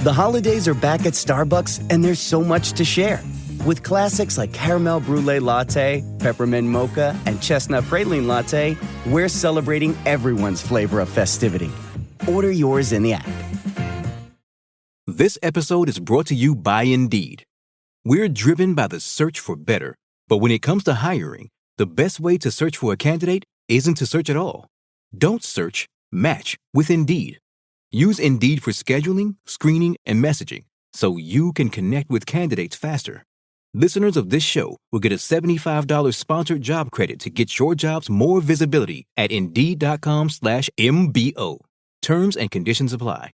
The holidays are back at Starbucks, and there's so much to share. With classics like Caramel Brulee Latte, Peppermint Mocha, and Chestnut Praline Latte, we're celebrating everyone's flavor of festivity. Order yours in the app. This episode is brought to you by Indeed. We're driven by the search for better, but when it comes to hiring, the best way to search for a candidate isn't to search at all. Don't search, match with Indeed. Use Indeed for scheduling, screening, and messaging so you can connect with candidates faster. Listeners of this show will get a $75 sponsored job credit to get your jobs more visibility at Indeed.com/MBO. Terms and conditions apply.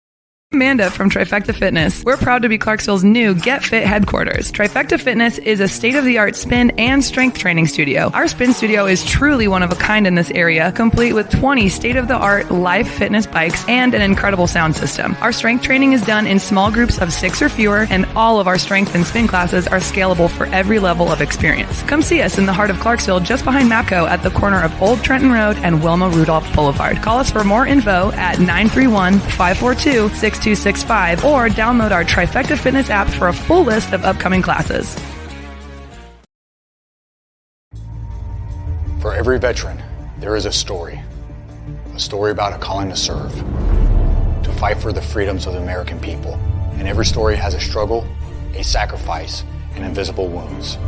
Amanda from Trifecta Fitness. We're proud to be Clarksville's new Get Fit headquarters. Trifecta Fitness is a state-of-the-art spin and strength training studio. Our spin studio is truly one of a kind in this area, complete with 20 state-of-the-art live fitness bikes and an incredible sound system. Our strength training is done in small groups of 6 or fewer, and all of our strength and spin classes are scalable for every level of experience. Come see us in the heart of Clarksville, just behind MAPCO at the corner of Old Trenton Road and Wilma Rudolph Boulevard. Call us for more info at 931-542-6265 or download our Trifecta Fitness app for a full list of upcoming classes. For every veteran, there is a story about a calling to serve, to fight for the freedoms of the American people. And every story has a struggle, a sacrifice, and invisible wounds.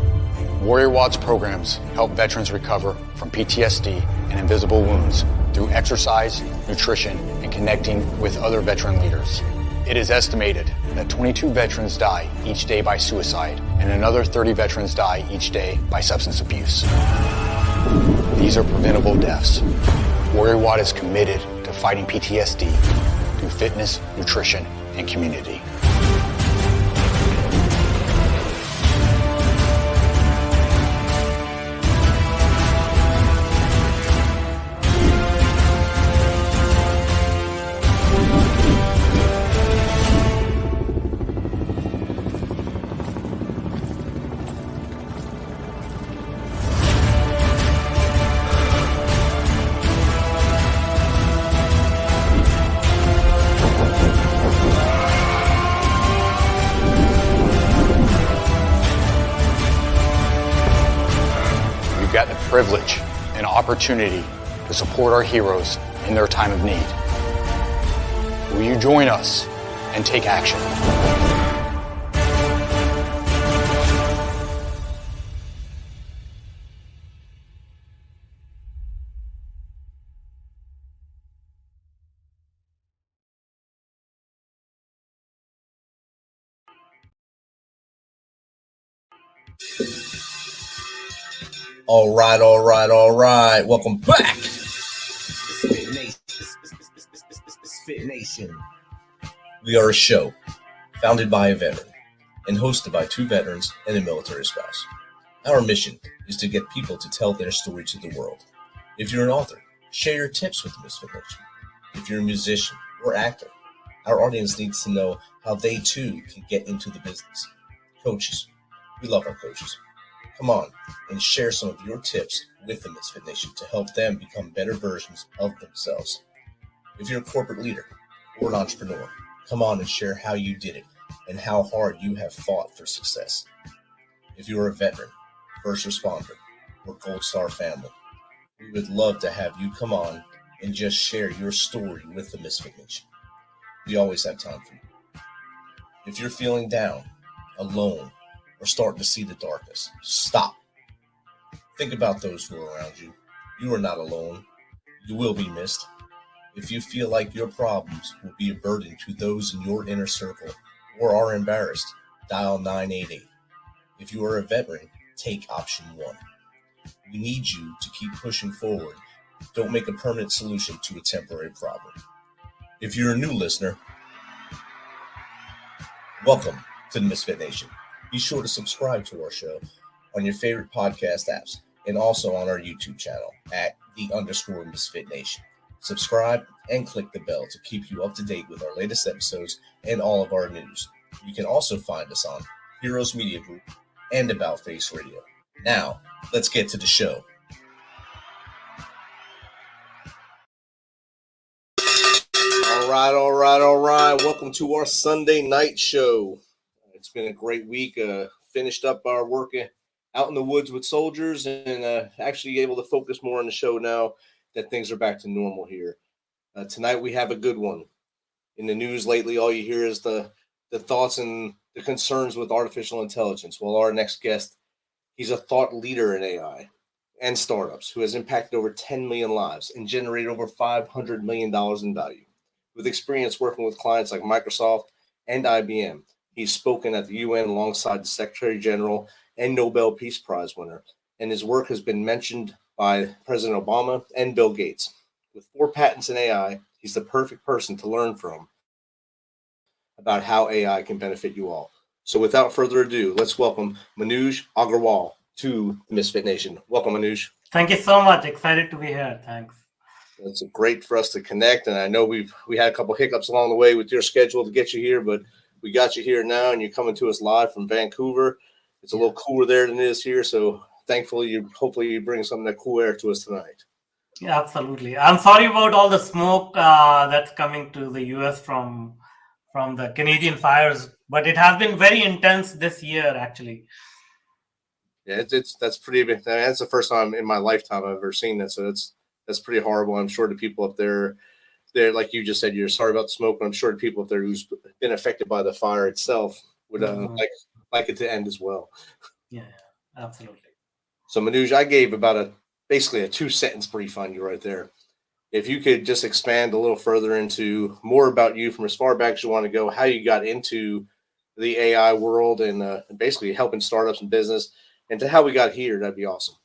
Warrior Watts programs help veterans recover from PTSD and invisible wounds through exercise, nutrition, and connecting with other veteran leaders. It is estimated that 22 veterans die each day by suicide, and another 30 veterans die each day by substance abuse. These are preventable deaths. Warrior Watt is committed to fighting PTSD through fitness, nutrition, and community. Got the privilege and opportunity to support our heroes in their time of need. Will you join us and take action? All right. Welcome back. MisFitNation. We are a show founded by a veteran and hosted by 2 veterans and a military spouse. Our mission is to get people to tell their story to the world. If you're an author, share your tips with MisFitNation. If you're a musician or actor, our audience needs to know how they too can get into the business. Coaches, we love our coaches. Come on and share some of your tips with the Misfit Nation to help them become better versions of themselves. If you're a corporate leader or an entrepreneur, come on and share how you did it and how hard you have fought for success. If you're a veteran, first responder, or Gold Star family, we would love to have you come on and just share your story with the Misfit Nation. We always have time for you. If you're feeling down, alone, or starting to see the darkness, stop. Think about those who are around you. You are not alone. You will be missed. If you feel like your problems will be a burden to those in your inner circle or are embarrassed, dial 988. If you are a veteran, take option 1. We need you to keep pushing forward. Don't make a permanent solution to a temporary problem. If you're a new listener, welcome to the Misfit Nation. Be sure to subscribe to our show on your favorite podcast apps and also on our YouTube channel at @_Misfit Nation. Subscribe and click the bell to keep you up to date with our latest episodes and all of our news. You can also find us on Heroes Media Group and About Face Radio. Now, let's get to the show. All right. Welcome to our Sunday night show. It's been a great week. Finished up our work out in the woods with soldiers and actually able to focus more on the show now that things are back to normal here. Tonight we have a good one. In the news lately, all you hear is the thoughts and the concerns with artificial intelligence. Well, our next guest, he's a thought leader in AI and startups who has impacted over 10 million lives and generated over $500 million in value. With experience working with clients like Microsoft and IBM, he's spoken at the UN alongside the Secretary General and Nobel Peace Prize winner, and his work has been mentioned by President Obama and Bill Gates. With 4 patents in AI, he's the perfect person to learn from about how AI can benefit you all. So without further ado, let's welcome Manuj Aggarwal to the Misfit Nation. Welcome, Manuj. Thank you so much. Excited to be here. Thanks. It's great for us to connect, and I know we had a couple hiccups along the way with your schedule to get you here, but we got you here now, and you're coming to us live from Vancouver. It's a little cooler there than it is here, so thankfully, hopefully you bring some of that cool air to us tonight. Yeah, absolutely. I'm sorry about all the smoke that's coming to the US from the Canadian fires, but it has been very intense this year, actually. Yeah, that's pretty big. That's the first time in my lifetime I've ever seen that, so that's pretty horrible. I'm sure the people up there, like you just said, you're sorry about the smoke, but I'm sure the people up there who's been affected by the fire itself would like it to end as well. Yeah, absolutely. So Manuj, I gave about basically a 2-sentence brief on you right there. If you could just expand a little further into more about you from as far back as you want to go, how you got into the AI world and basically helping startups and business, and to how we got here, that'd be awesome.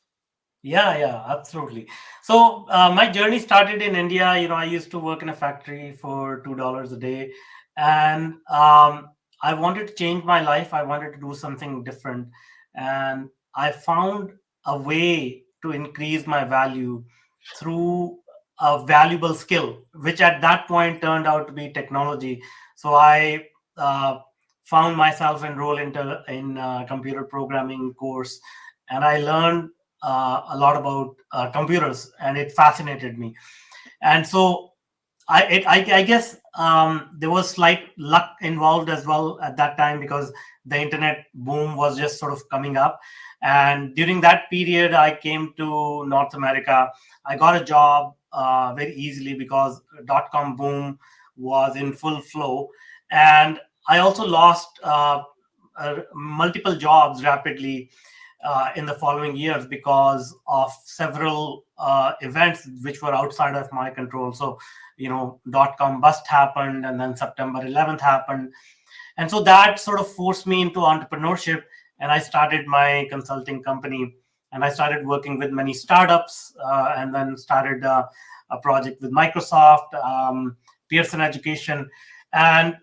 Yeah, absolutely. So my journey started in India. I used to work in a factory for $2 a day, and I wanted to change my life. I wanted to do something different, and I found a way to increase my value through a valuable skill, which at that point turned out to be technology. So I found myself enrolled in a computer programming course, and I learned a lot about computers, and it fascinated me. And so I guess there was slight luck involved as well at that time, because the internet boom was just sort of coming up. And during that period, I came to North America. I got a job very easily because .com boom was in full flow. And I also lost multiple jobs rapidly in the following years because of several events which were outside of my control. So, .com bust happened, and then September 11th happened. And so that sort of forced me into entrepreneurship, and I started my consulting company, and I started working with many startups, and then started a project with Microsoft, Pearson Education. And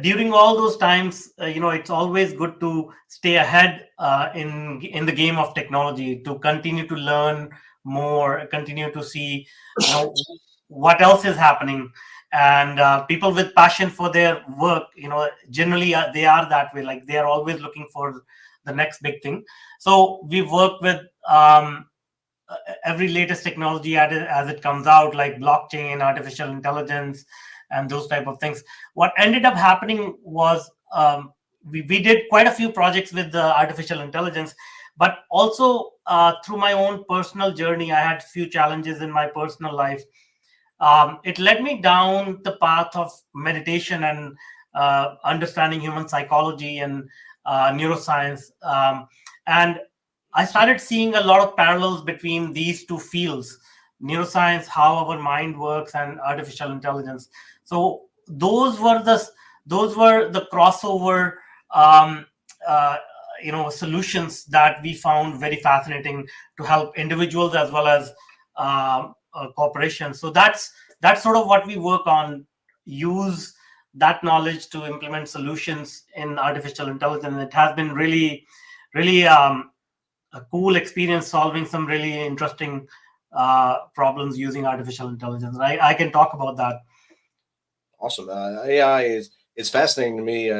during all those times, it's always good to stay ahead in the game of technology, to continue to learn more, continue to see what else is happening. And people with passion for their work, generally they are that way. Like, they are always looking for the next big thing. So we work with every latest technology as it comes out, like blockchain, artificial intelligence, and those type of things. What ended up happening was we did quite a few projects with the artificial intelligence, but also through my own personal journey, I had a few challenges in my personal life. It led me down the path of meditation and understanding human psychology and neuroscience. And I started seeing a lot of parallels between these two fields: neuroscience, how our mind works, and artificial intelligence. So those were the crossover solutions that we found very fascinating to help individuals as well as corporations. So that's sort of what we work on: use that knowledge to implement solutions in artificial intelligence. It has been really a cool experience solving some really interesting problems using artificial intelligence. I can talk about that. Awesome. AI is fascinating to me.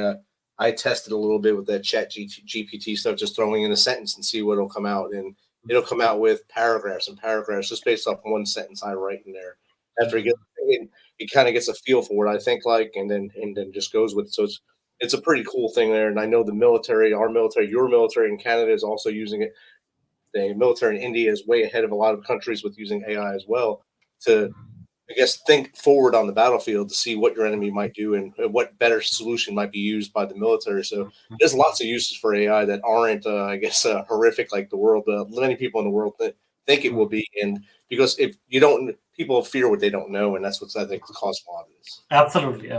I tested a little bit with that chat GPT stuff, just throwing in a sentence and see what will come out. And it'll come out with paragraphs and paragraphs just based off one sentence I write in there. After it kind of gets a feel for what I think like, and then just goes with it. So it's a pretty cool thing there. And I know the military, our military, your military in Canada is also using it. The military in India is way ahead of a lot of countries with using AI as well to, I guess, think forward on the battlefield to see what your enemy might do and what better solution might be used by the military. So there's lots of uses for AI that aren't, I guess, horrific like the world, many people in the world think it will be. And because if you don't, people fear what they don't know, and that's what's, I think, causing a lot of this. Absolutely.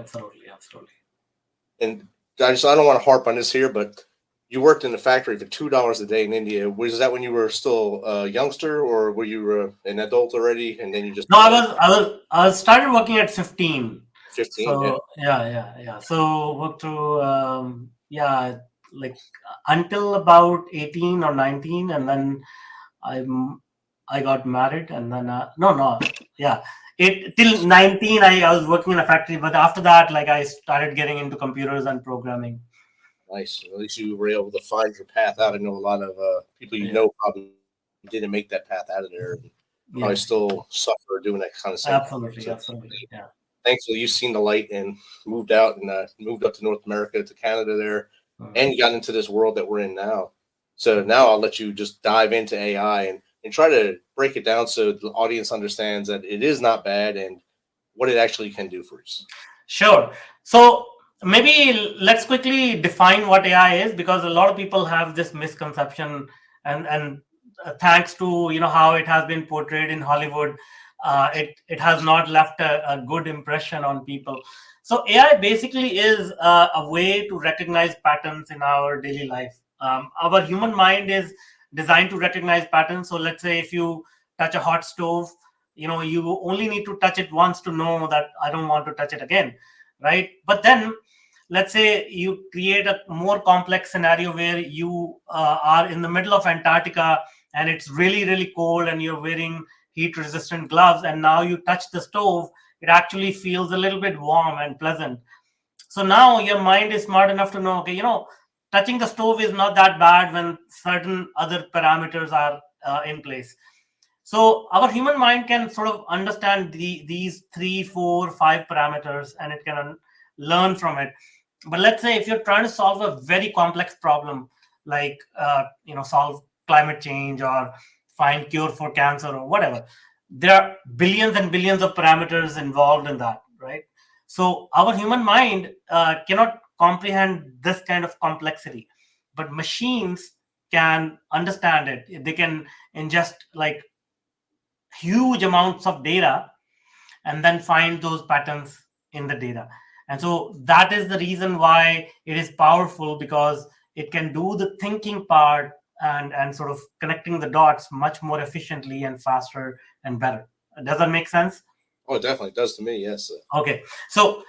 And I don't want to harp on this here, but you worked in the factory for $2 a day in India. Was that when you were still a youngster, or were you an adult already? And then you just No, I started working at 15. 15. So yeah. So worked through like until about 18 or 19, and then I got married, and then till 19 I was working in a factory, but after that, like, I started getting into computers and programming. Nice. At least you were able to find your path out. I know a lot of people know probably didn't make that path out of there. And probably still suffer doing that kind of stuff. Absolutely. Yeah. Thankfully, you've seen the light and moved out and moved up to North America, to Canada there, and you got into this world that we're in now. So now I'll let you just dive into AI and try to break it down so the audience understands that it is not bad and what it actually can do for us. Sure. So maybe let's quickly define what AI is, because a lot of people have this misconception, and thanks to how it has been portrayed in Hollywood, it has not left a good impression on people. So AI basically is a way to recognize patterns in our daily life. Our human mind is designed to recognize patterns. So let's say if you touch a hot stove, you only need to touch it once to know that I don't want to touch it again, right? But then let's say you create a more complex scenario where you are in the middle of Antarctica and it's really, really cold, and you're wearing heat resistant gloves, and now you touch the stove, it actually feels a little bit warm and pleasant. So now your mind is smart enough to know, okay, touching the stove is not that bad when certain other parameters are in place. So our human mind can sort of understand these 3, 4, 5 parameters, and it can learn from it. But let's say if you're trying to solve a very complex problem, like solve climate change or find cure for cancer or whatever, there are billions and billions of parameters involved in that, right? So our human mind cannot comprehend this kind of complexity, but machines can understand it. They can ingest like huge amounts of data and then find those patterns in the data. And so that is the reason why it is powerful, because it can do the thinking part and sort of connecting the dots much more efficiently and faster and better. Does that make sense? Oh, it definitely does to me. Yes. Okay. So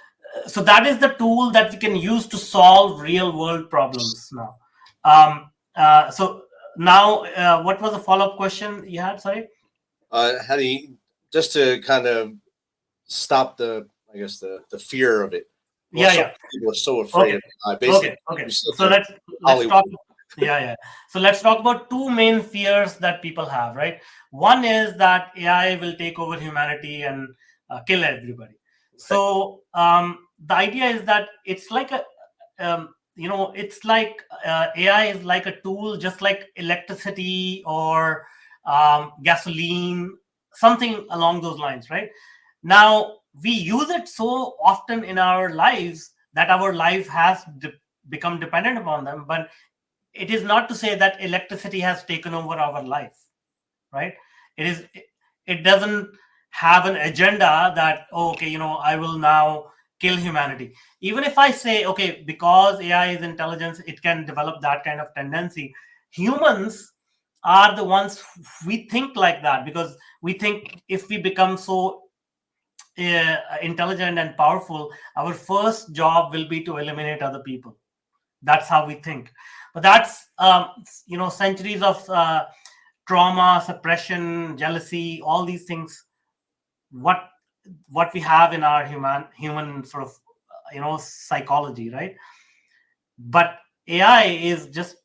that is the tool that we can use to solve real world problems now. So now, what was the follow-up question you had? Sorry. How do you, just to kind of stop the fear of it? People are so afraid of it. Basically, okay. So let's talk. So let's talk about two main fears that people have, right? One is that AI will take over humanity and kill everybody. Right. So the idea is that it's like it's like AI is like a tool, just like electricity or gasoline, something along those lines, right? Now, we use it so often in our lives that our life has become dependent upon them. But it is not to say that electricity has taken over our life, right? It doesn't have an agenda that, I will now kill humanity. Even if I say, okay, because AI is intelligence, it can develop that kind of tendency. Humans are the ones, we think like that because we think if we become so intelligent and powerful, our first job will be to eliminate other people. That's how we think. But that's centuries of trauma, suppression, jealousy, all these things, what we have in our human sort of psychology, right? But AI is just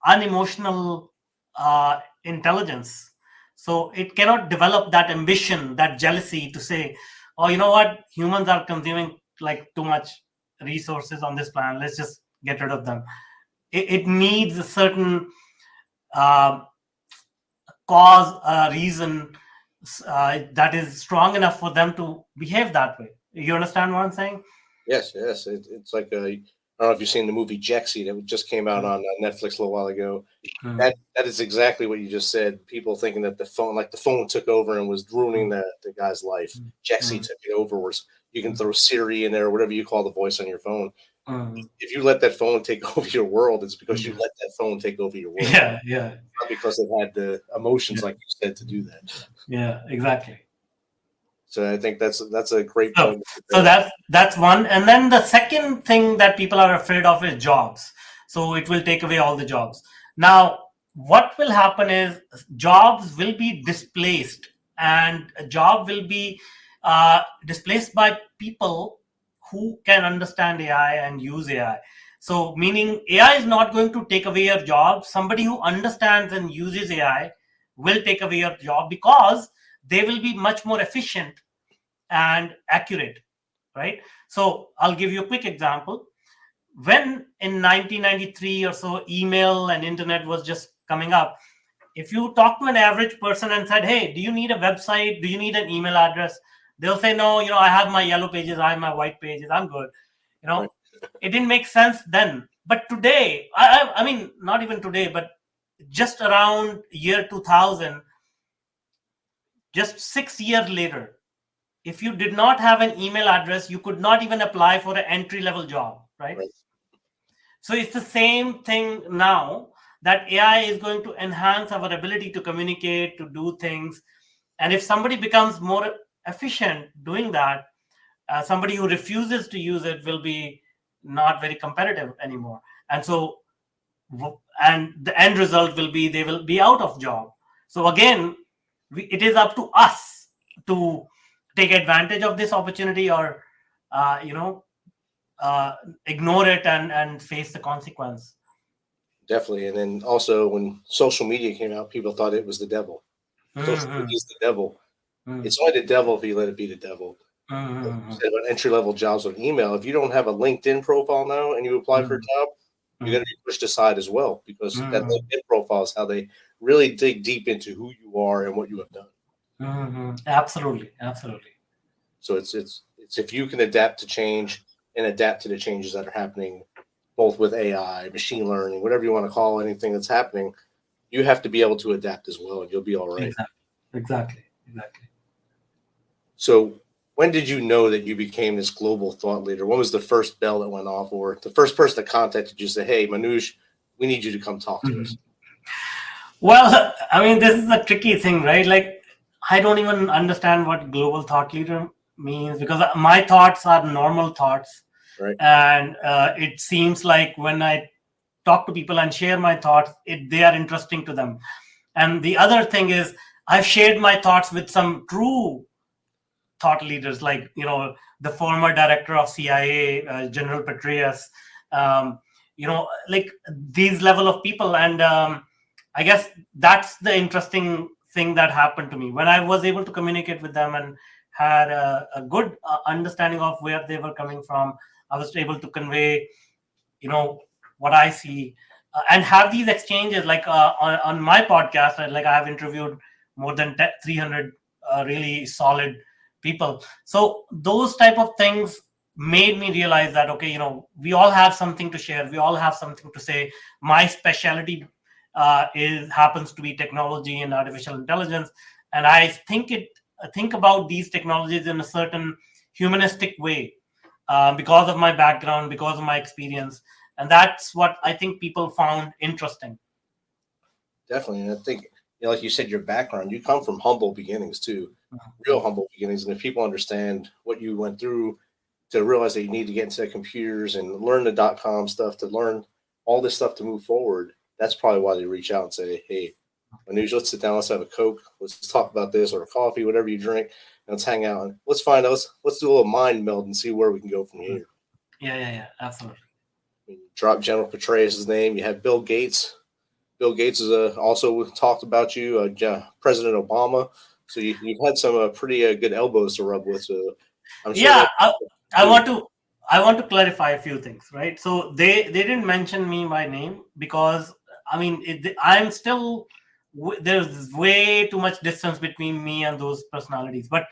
unemotional intelligence. So it cannot develop that ambition, that jealousy to say, oh, you know what, humans are consuming like too much resources on this planet, let's just get rid of them. It needs a certain cause, reason that is strong enough for them to behave that way. You understand what I'm saying? Yes. It's like I don't know if you've seen the movie Jexy that just came out on Netflix a little while ago. That is exactly what you just said. People thinking that the phone took over and was ruining the guy's life. Jexy took it over. Where you can throw Siri in there, whatever you call the voice on your phone. If you let that phone take over your world, it's because you let that phone take over your world. Yeah. Not because it had the emotions, like you said, to do that. Yeah, exactly. So I think that's a great point. So that's one. And then the second thing that people are afraid of is jobs. So it will take away all the jobs. Now, what will happen is jobs will be displaced, and a job will be displaced by people who can understand AI and use AI. So meaning AI is not going to take away your job. Somebody who understands and uses AI will take away your job because they will be much more efficient and accurate, right? So I'll give you a quick example. When in 1993 or so, email and internet was just coming up, if you talk to an average person and said, hey, do you need a website, do you need an email address, they'll say, no, I have my yellow pages, I have my white pages, I'm good. It didn't make sense then. But today, I mean, not even today, but just around year 2000, just 6 years later, if you did not have an email address, you could not even apply for an entry-level job, right? So it's the same thing now, that AI is going to enhance our ability to communicate, to do things. And if somebody becomes more efficient doing that, somebody who refuses to use it will be not very competitive anymore. And so, and the end result will be they will be out of job. So again, it is up to us to take advantage of this opportunity or ignore it and face the consequence. Definitely. And then also when social media came out, people thought it was the devil. Social media is the devil. It's only the devil if you let it be the devil. Like you said about entry-level jobs on email, if you don't have a LinkedIn profile now and you apply for a job, you're going to be pushed aside as well, because that LinkedIn profile is how they really dig deep into who you are and what you have done. Absolutely. So it's if you can adapt to change and adapt to the changes that are happening, both with AI, machine learning, whatever you want to call anything that's happening, you have to be able to adapt as well, and you'll be all right. Exactly. So when did you know that you became this global thought leader? When was the first bell that went off, or the first person that contacted you said, hey, Manuj, we need you to come talk to us? Well, I mean, this is a tricky thing, right? Like, I don't even understand what global thought leader means, because my thoughts are normal thoughts. Right. And it seems like when I talk to people and share my thoughts, they are interesting to them. And the other thing is, I've shared my thoughts with some true thought leaders, like the former director of CIA, General Petraeus, like these level of people. And I guess that's the interesting thing that happened to me when I was able to communicate with them and had a good understanding of where they were coming from. I was able to convey, what I see, and have these exchanges. Like on my podcast, like I have interviewed more than 300 really solid people. So those type of things made me realize that, okay, we all have something to share. We all have something to say. My specialty happens to be technology and artificial intelligence. And I think about these technologies in a certain humanistic way, because of my background, because of my experience. And that's what I think people found interesting. Definitely. And I think, like you said, your background, you come from humble beginnings too, real humble beginnings. And if people understand what you went through to realize that you need to get into computers and learn the .com stuff, to learn all this stuff to move forward, that's probably why they reach out and say, hey, Manuj, let's sit down, let's have a Coke, let's talk about this, or a coffee, whatever you drink, and let's hang out and let's find out, let's do a little mind meld and see where we can go from here. Yeah, absolutely. Drop General Petraeus' name. You have Bill Gates. Bill Gates is also talked about you. President Obama So you've had some pretty good elbows to rub with. So I'm sure. Yeah, I want to clarify a few things, right? So they didn't mention me by name because I mean I'm still there's way too much distance between me and those personalities. But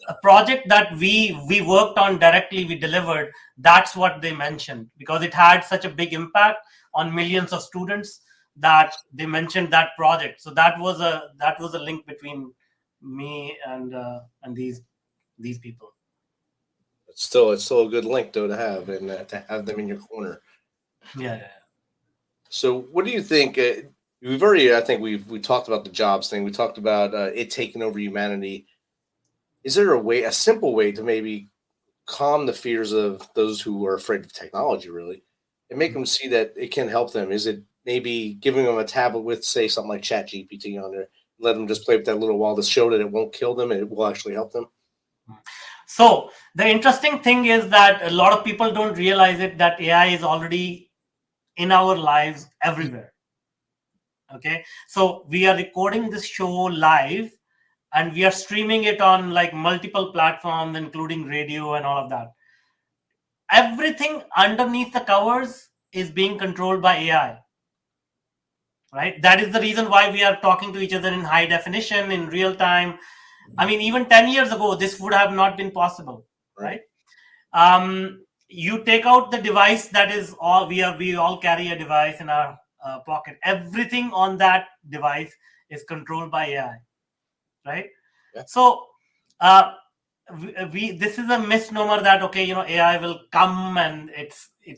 a project that we worked on directly, we delivered. That's what they mentioned because it had such a big impact on millions of students that they mentioned that project. So that was a link between me and these people. It's still a good link though to have and to have them in your corner. Yeah. So what do you think? I think we talked about the jobs thing. We talked about it taking over humanity. Is there a simple way to maybe calm the fears of those who are afraid of technology, really, and make them see that it can help them? Is it maybe giving them a tablet with, say, something like ChatGPT on there, let them just play with that a little while to show that it won't kill them and it will actually help them? So the interesting thing is that a lot of people don't realize it that AI is already in our lives everywhere. Okay, so we are recording this show live and we are streaming it on like multiple platforms, including radio and all of that. Everything underneath the covers is being controlled by AI. Right? That is the reason why we are talking to each other in high definition, in real time. I mean, even 10 years ago, this would have not been possible, right? You take out the device that is all, we all carry a device in our pocket. Everything on that device is controlled by AI, right? Yeah. So this is a misnomer that, okay, AI will come and it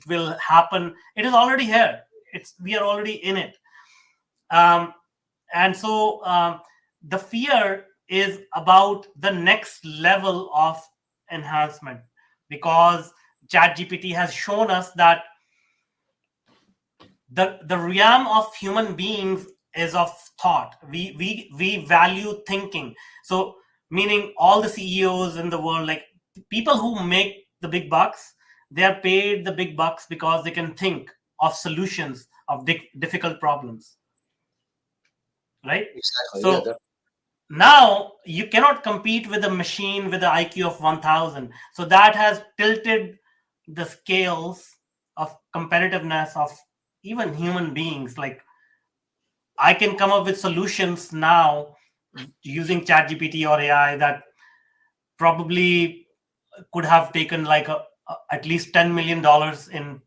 will happen. It is already here. We are already in it. And so the fear is about the next level of enhancement, because ChatGPT has shown us that the realm of human beings is of thought. We value thinking. So meaning all the CEOs in the world, like people who make the big bucks, they are paid the big bucks because they can think of solutions of difficult problems. Right? Exactly. So now you cannot compete with a machine with an IQ of 1000. So that has tilted the scales of competitiveness of even human beings. Like I can come up with solutions now using ChatGPT or AI that probably could have taken like at least $10 million in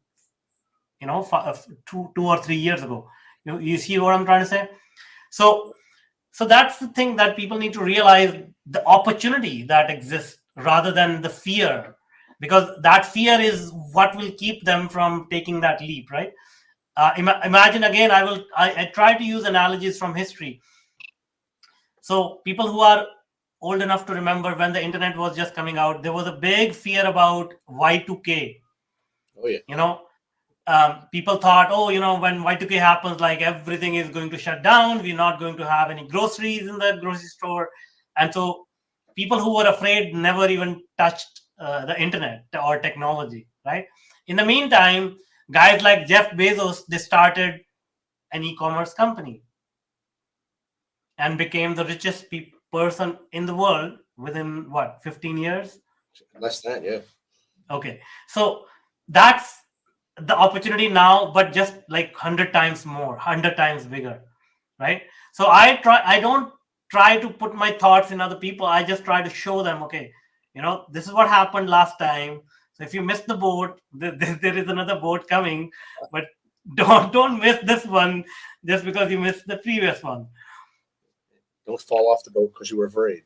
2 or 3 years ago. You see what I'm trying to say? So that's the thing that people need to realize, the opportunity that exists rather than the fear, because that fear is what will keep them from taking that leap, right? Imagine again, I try to use analogies from history. So people who are old enough to remember when the internet was just coming out, there was a big fear about Y2K. Oh yeah. People thought, when Y2K happens, like everything is going to shut down. We're not going to have any groceries in the grocery store. And so people who were afraid never even touched the internet or technology, right? In the meantime, guys like Jeff Bezos, they started an e-commerce company and became the richest person in the world within 15 years? Less than that, yeah. Okay. So that's the opportunity now, but just like 100 times more, 100 times bigger, right? So I don't try to put my thoughts in other people. I just try to show them, okay, this is what happened last time. So if you missed the boat, there is another boat coming, but don't miss this one just because you missed the previous one. Don't fall off the boat because you were afraid.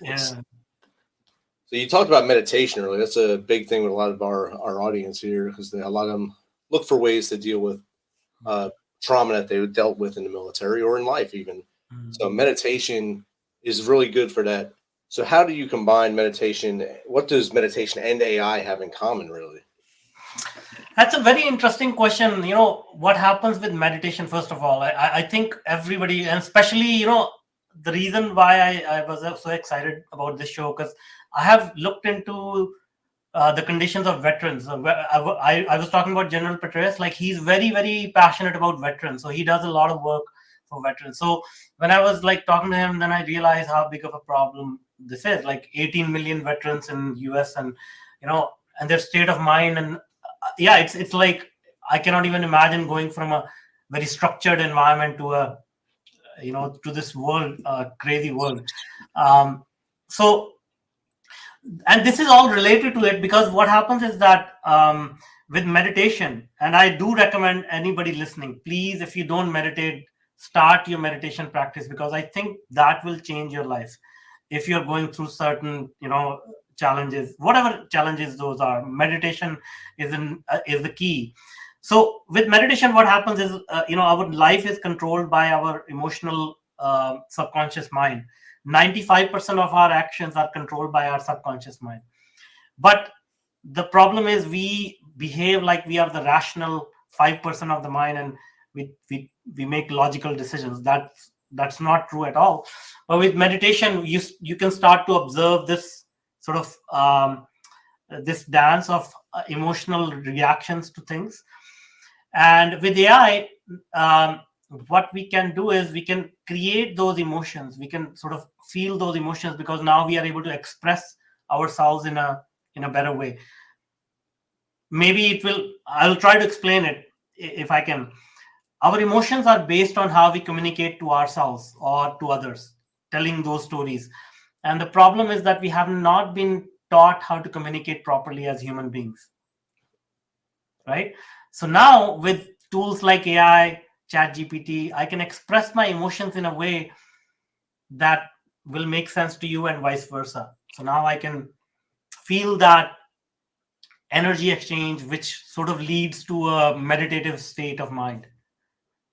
Yeah. So you talked about meditation earlier. That's a big thing with a lot of our audience here, because a lot of them look for ways to deal with trauma that they dealt with in the military or in life even. Mm-hmm. So meditation is really good for that. So how do you combine meditation? What does meditation and AI have in common, really? That's a very interesting question. What happens with meditation, first of all, I think everybody, and especially, the reason why I was so excited about this show, because I have looked into the conditions of veterans. I was talking about General Petraeus. Like, he's very, very passionate about veterans. So he does a lot of work for veterans. So when I was like talking to him, then I realized how big of a problem this is. Like 18 million veterans in US, and and their state of mind, and it's like I cannot even imagine going from a very structured environment to a to this world, crazy world. So, and this is all related to it, because what happens is that with meditation, and I do recommend anybody listening, please, if you don't meditate, start your meditation practice, because I think that will change your life. If you're going through certain challenges, whatever challenges those are, meditation is the key. So with meditation, what happens is our life is controlled by our emotional subconscious mind. 95% of our actions are controlled by our subconscious mind. But the problem is we behave like we are the rational 5% of the mind, and we make logical decisions. That's not true at all. But with meditation, you can start to observe this sort of this dance of emotional reactions to things. And with AI, what we can do is we can create those emotions. We can sort of feel those emotions, because now we are able to express ourselves in a better way. Maybe I'll try to explain it if I can. Our emotions are based on how we communicate to ourselves or to others, telling those stories. And the problem is that we have not been taught how to communicate properly as human beings. Right? So now with tools like AI, ChatGPT, I can express my emotions in a way that will make sense to you, and vice versa. So now I can feel that energy exchange, which sort of leads to a meditative state of mind,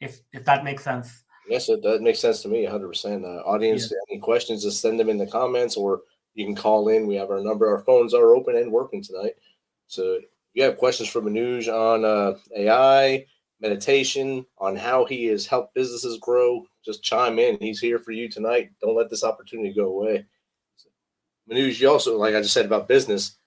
if that makes sense. Yes, that makes sense to me, 100%. Audience, any questions, just send them in the comments, or you can call in. We have our number. Our phones are open and working tonight. So if you have questions for Manuj on AI, meditation, on how he has helped businesses grow, just chime in. He's here for you tonight. Don't let this opportunity go away. So, Manuj, you also, like I just said about business,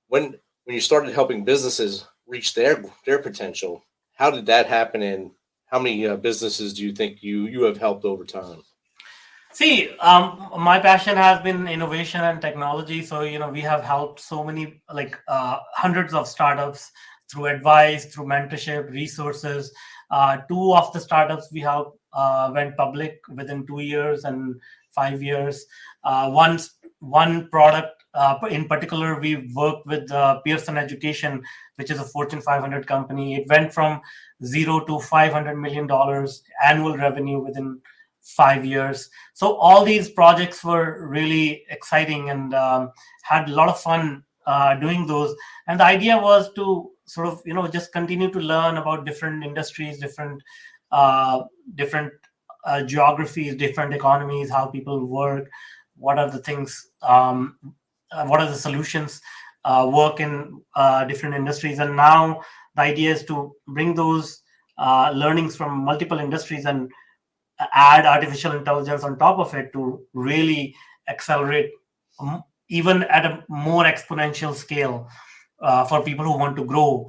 when you started helping businesses reach their potential, how did that happen, and how many businesses do you think you have helped over time? See, my passion has been innovation and technology. So, we have helped so many, like hundreds of startups through advice, through mentorship, resources. Two of the startups we helped went public within 2 years and 5 years. One product in particular, we worked with Pearson Education, which is a Fortune 500 company. It went from $0 to $500 million annual revenue within 5 years. So all these projects were really exciting, and had a lot of fun doing those. And the idea was to sort of just continue to learn about different industries, different geographies, different economies, how people work, what are the things, what are the solutions work in different industries. And now the idea is to bring those learnings from multiple industries and add artificial intelligence on top of it to really accelerate even at a more exponential scale for people who want to grow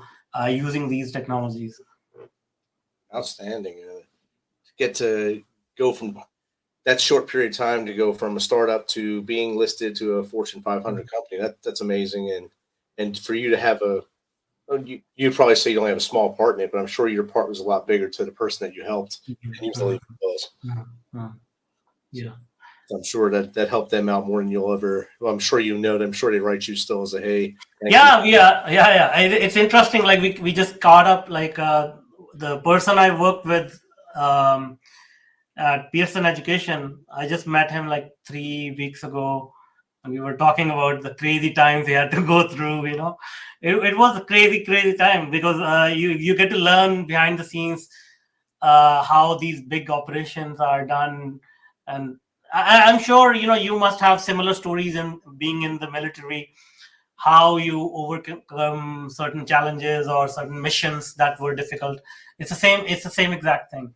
using these technologies. Outstanding. Get to go from that short period of time to go from a startup to being listed to a Fortune 500 company. That's amazing. And for you to have you probably say you only have a small part in it, but I'm sure your part was a lot bigger to the person that you helped. And you believe it was. Yeah. So I'm sure that helped them out more than you'll ever. Well, I'm sure I'm sure they write you still as a hey. Yeah. It's interesting. Like we just caught up. Like the person I worked with at Pearson Education, I just met him like 3 weeks ago, and we were talking about the crazy times he had to go through. It was a crazy time, because you get to learn behind the scenes how these big operations are done. And I'm sure you must have similar stories in being in the military, how you overcome certain challenges or certain missions that were difficult. It's the same exact thing.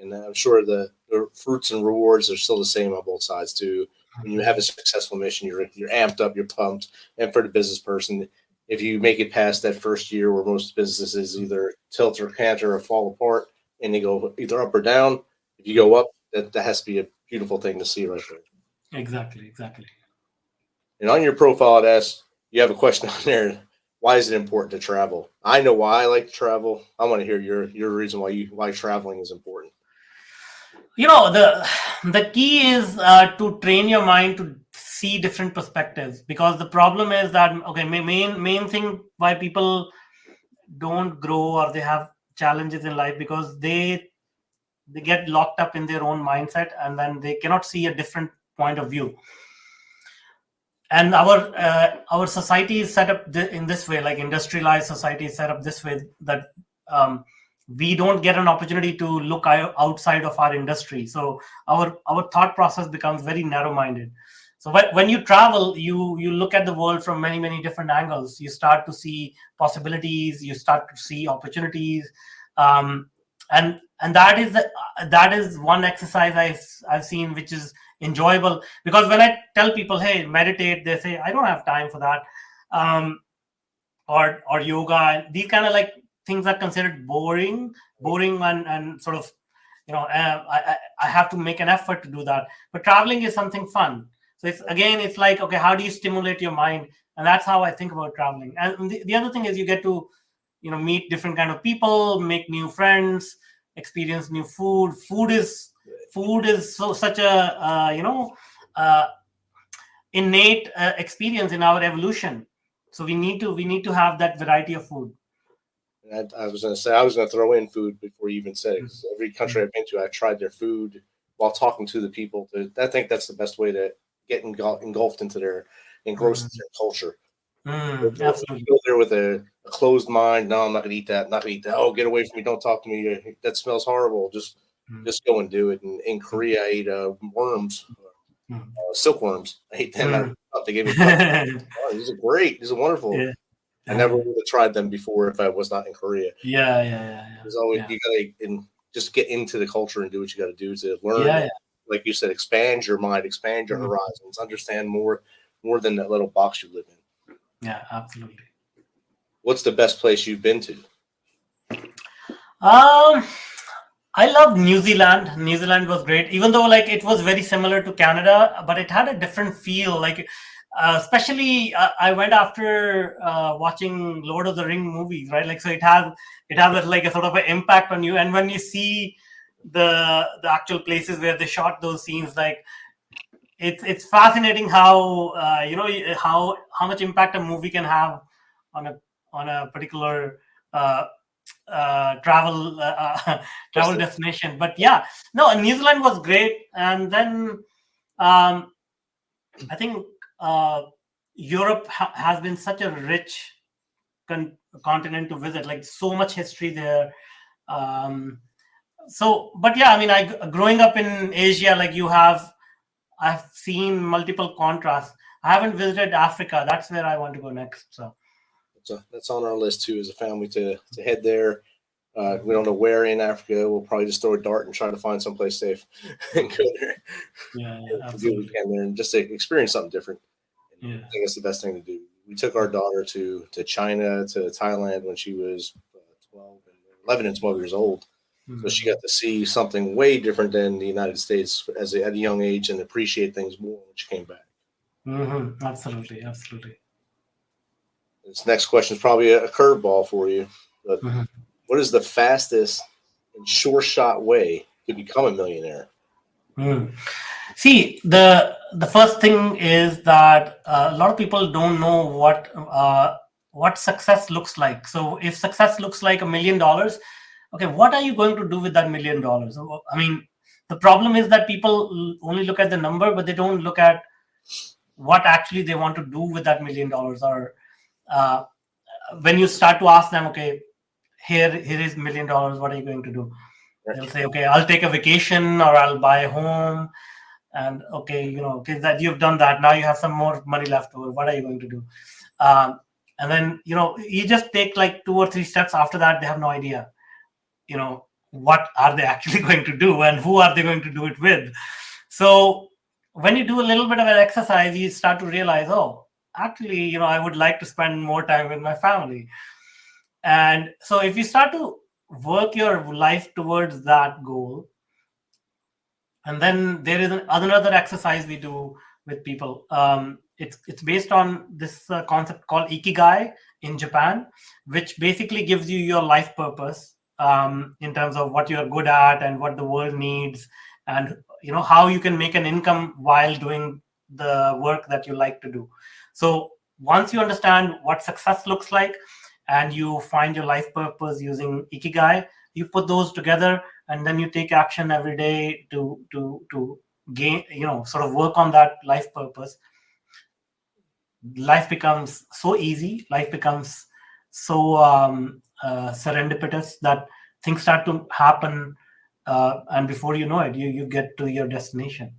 And I'm sure the fruits and rewards are still the same on both sides too. When you have a successful mission, you're amped up, you're pumped. And for the business person, if you make it past that first year where most businesses either tilt or canter or fall apart, and they go either up or down. If you go up, that has to be a beautiful thing to see right there. Exactly. And on your profile, it asks, you have a question on there. Why is it important to travel? I know why I like to travel. I want to hear your reason why traveling is important. The key is to train your mind to see different perspectives, because the problem is that main thing why people don't grow or they have challenges in life, because they get locked up in their own mindset, and then they cannot see a different point of view. And our society is set up in this way, like industrialized society is set up this way, that we don't get an opportunity to look outside of our industry. So our thought process becomes very narrow-minded. So when you travel, you look at the world from many different angles. You start to see possibilities. You start to see opportunities, and that is one exercise I've seen which is enjoyable, because when I tell people, hey, meditate, they say I don't have time for that, or yoga, and these kind of like things are considered boring and sort of, I have to make an effort to do that. But traveling is something fun. So it's like, okay, how do you stimulate your mind? And that's how I think about traveling. And the other thing is you get to, meet different kind of people, make new friends, experience new food. Food is such a innate experience in our evolution. So we need to have that variety of food. I was going to throw in food before you even said it. Every country I've been to, I've tried their food while talking to the people. I think that's the best way to get engulfed into their culture. Absolutely. You go there with a closed mind. No, I'm not going to eat that. Not going to eat that. Oh, get away from me! Don't talk to me. That smells horrible. Just go and do it. And in Korea, I ate worms, silkworms. I ate them. They gave me. These are great. These are wonderful. Yeah. I never would have tried them before if I was not in Korea. Yeah. There's always you gotta just get into the culture and do what you got to do to learn. Like you said, expand your mind, expand your horizons, understand more than that little box you live in. Yeah, absolutely. What's the best place you've been to? I love New Zealand. New Zealand was great, even though like it was very similar to Canada, but it had a different feel. Like, especially I went after watching Lord of the Ring movies, right? Like, so it has like a sort of an impact on you. And when you see the actual places where they shot those scenes, like it's fascinating how how much impact a movie can have on a particular travel destination. But yeah, no, New Zealand was great. And then I think Europe has been such a rich continent to visit, like so much history there. But yeah, I mean, growing up in Asia, like I've seen multiple contrasts. I haven't visited Africa. That's where I want to go next. So that's on our list too, as a family to head there. We don't know where in Africa. We'll probably just throw a dart and try to find someplace safe and go there. Yeah, absolutely. Do what we can there and just to experience something different. Yeah. I think that's the best thing to do. We took our daughter to China, to Thailand when she was 11 and 12 years old. Mm-hmm. So she got to see something way different than the United States at a young age and appreciate things more when she came back. Mm-hmm. Absolutely. This next question is probably a curveball for you, but what is the fastest and sure shot way to become a millionaire? See, the first thing is that a lot of people don't know what success looks like. So if success looks like $1 million, okay, what are you going to do with that $1 million? I mean, the problem is that people only look at the number, but they don't look at what actually they want to do with that $1 million. Or when you start to ask them, okay, here is $1 million, what are you going to do? They'll say, okay, I'll take a vacation or I'll buy a home. And okay, okay, that you've done that. Now you have some more money left over. What are you going to do? And then, you just take like 2 or 3 steps after that. They have no idea, what are they actually going to do and who are they going to do it with? So when you do a little bit of an exercise, you start to realize, oh, actually, I would like to spend more time with my family. And so if you start to work your life towards that goal. And then there is another exercise we do with people. It's based on this concept called Ikigai in Japan, which basically gives you your life purpose in terms of what you're good at and what the world needs, and how you can make an income while doing the work that you like to do. So once you understand what success looks like and you find your life purpose using Ikigai, you put those together, and then you take action every day to gain, sort of work on that life purpose. Life becomes so easy. Life becomes so serendipitous that things start to happen, and before you know it, you get to your destination.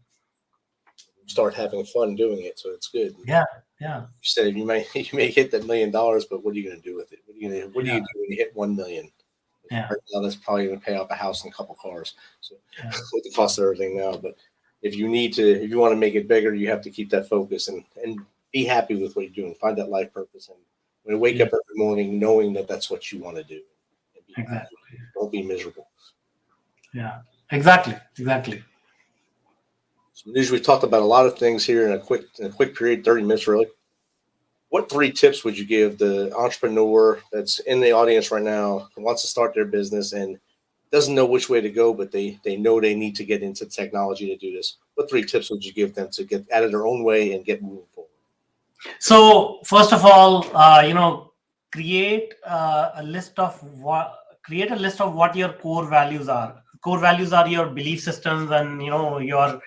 Start having fun doing it, so it's good. Yeah. You said you may hit that $1 million, but what are you going to do with it? What do you do when you hit 1 million? Yeah. Right now, that's probably going to pay off a house and a couple cars. So with the cost of everything now, but if you want to make it bigger, you have to keep that focus and be happy with what you're doing. Find that life purpose, and when you wake up every morning, knowing that that's what you want to do. Exactly. Don't be miserable. Yeah. Exactly. So Manuj, we talked about a lot of things here in a quick period, 30 minutes really. What 3 tips would you give the entrepreneur that's in the audience right now who wants to start their business and doesn't know which way to go, but they know they need to get into technology to do this? What 3 tips would you give them to get out of their own way and get moving forward? So first of all, create a list of what your core values are. Core values are your belief systems and your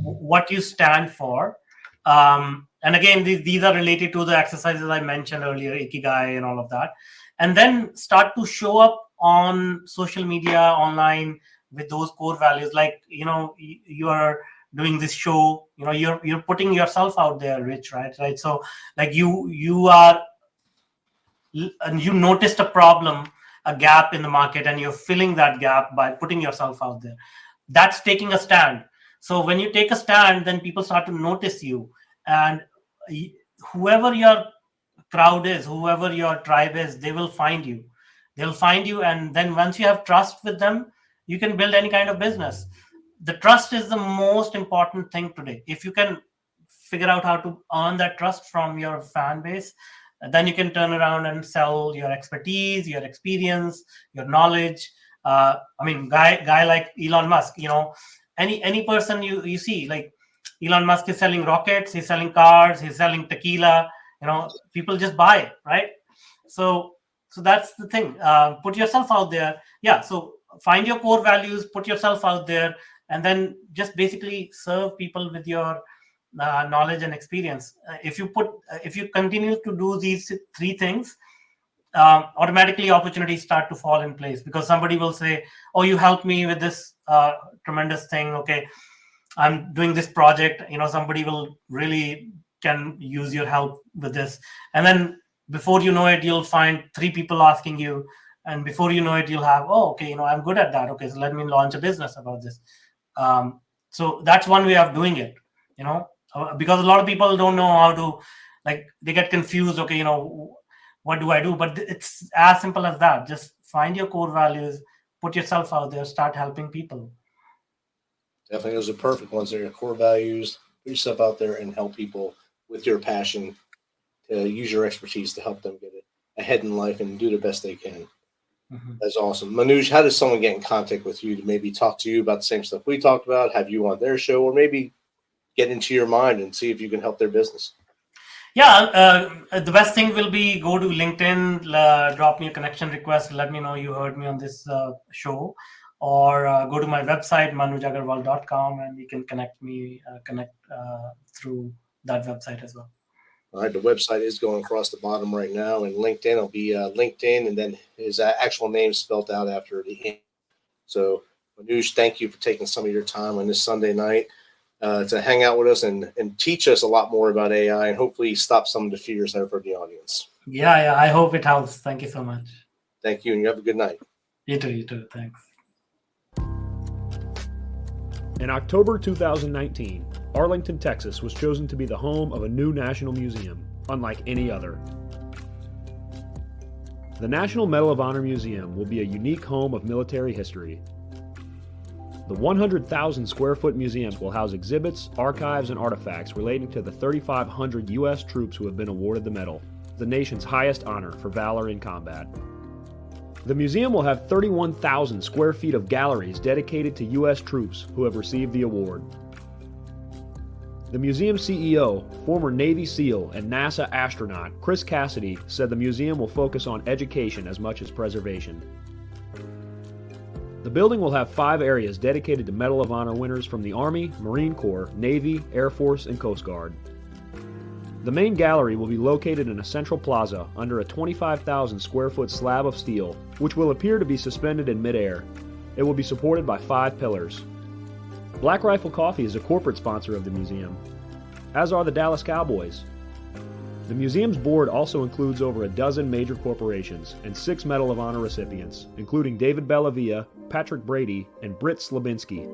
what you stand for. And again, these are related to the exercises I mentioned earlier, Ikigai and all of that. And then start to show up on social media, online, with those core values. Like, you are doing this show, you're putting yourself out there, Rich, right? So like you are, and you noticed a problem, a gap in the market, and you're filling that gap by putting yourself out there. That's taking a stand. So when you take a stand, then people start to notice you, and whoever your crowd is, whoever your tribe is, they will find you. They'll find you, and then once you have trust with them, you can build any kind of business. The trust is the most important thing today. If you can figure out how to earn that trust from your fan base, then you can turn around and sell your expertise, your experience, your knowledge. Guy like Elon Musk, any person you see, like Elon Musk is selling rockets, he's selling cars, he's selling tequila. People just buy it, right? So that's the thing. Put yourself out there. Yeah. So find your core values, put yourself out there, and then just basically serve people with your knowledge and experience. If you continue to do these 3 things, automatically opportunities start to fall in place, because somebody will say, oh, you helped me with this tremendous thing. Okay, I'm doing this project. Somebody will really can use your help with this. And then before you know it, you'll find 3 people asking you. And before you know it, you'll have, oh, okay, I'm good at that. Okay, so let me launch a business about this. So that's one way of doing it, because a lot of people don't know how to, they get confused. Okay, what do I do? But it's as simple as that. Just find your core values, put yourself out there, start helping people. Definitely, those are perfect ones. They're your core values. Put yourself out there and help people with your passion, to use your expertise to help them get ahead in life and do the best they can. Mm-hmm. That's awesome. Manuj, how does someone get in contact with you to maybe talk to you about the same stuff we talked about, have you on their show, or maybe get into your mind and see if you can help their business? Yeah, the best thing will be go to LinkedIn, drop me a connection request, let me know you heard me on this show, or go to my website, manujaggarwal.com, and you can connect through that website as well. All right, the website is going across the bottom right now, and LinkedIn will be LinkedIn, and then his actual name spelled out after the end. So, Manuj, thank you for taking some of your time on this Sunday night to hang out with us and teach us a lot more about AI, and hopefully stop some of the fears over the audience. Yeah, I hope it helps. Thank you so much. Thank you, and you have a good night. You too. Thanks. In October 2019, Arlington, Texas was chosen to be the home of a new national museum, unlike any other. The National Medal of Honor Museum will be a unique home of military history. The 100,000 square foot museum will house exhibits, archives, and artifacts relating to the 3,500 U.S. troops who have been awarded the medal, the nation's highest honor for valor in combat. The museum will have 31,000 square feet of galleries dedicated to U.S. troops who have received the award. The museum's CEO, former Navy SEAL and NASA astronaut Chris Cassidy, said the museum will focus on education as much as preservation. The building will have 5 areas dedicated to Medal of Honor winners from the Army, Marine Corps, Navy, Air Force, and Coast Guard. The main gallery will be located in a central plaza under a 25,000 square foot slab of steel, which will appear to be suspended in midair. It will be supported by 5 pillars. Black Rifle Coffee is a corporate sponsor of the museum, as are the Dallas Cowboys. The museum's board also includes over a dozen major corporations and 6 Medal of Honor recipients, including David Bellavia, Patrick Brady, and Britt Slabinski.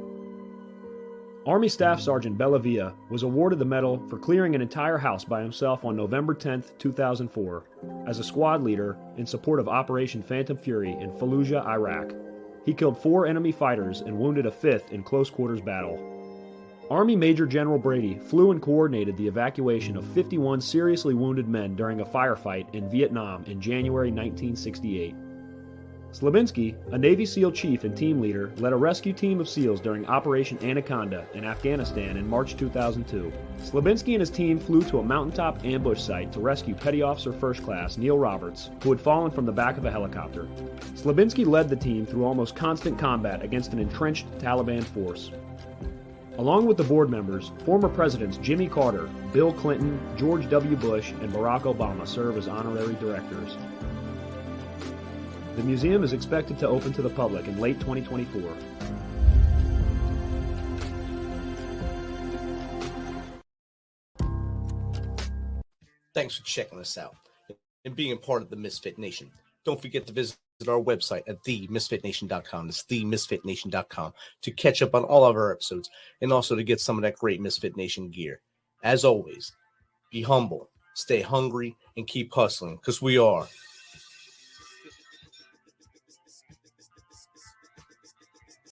Army Staff Sergeant Bellavia was awarded the medal for clearing an entire house by himself on November 10, 2004, as a squad leader in support of Operation Phantom Fury in Fallujah, Iraq. He killed 4 enemy fighters and wounded a 5th in close quarters battle. Army Major General Brady flew and coordinated the evacuation of 51 seriously wounded men during a firefight in Vietnam in January 1968. Slabinski, a Navy SEAL chief and team leader, led a rescue team of SEALs during Operation Anaconda in Afghanistan in March 2002. Slabinski and his team flew to a mountaintop ambush site to rescue Petty Officer First Class Neil Roberts, who had fallen from the back of a helicopter. Slabinski led the team through almost constant combat against an entrenched Taliban force. Along with the board members, former presidents Jimmy Carter, Bill Clinton, George W. Bush, and Barack Obama serve as honorary directors. The museum is expected to open to the public in late 2024. Thanks for checking us out and being a part of the Misfit Nation. Don't forget to visit our website at themisfitnation.com. That's themisfitnation.com to catch up on all of our episodes and also to get some of that great Misfit Nation gear. As always, be humble, stay hungry, and keep hustling because we are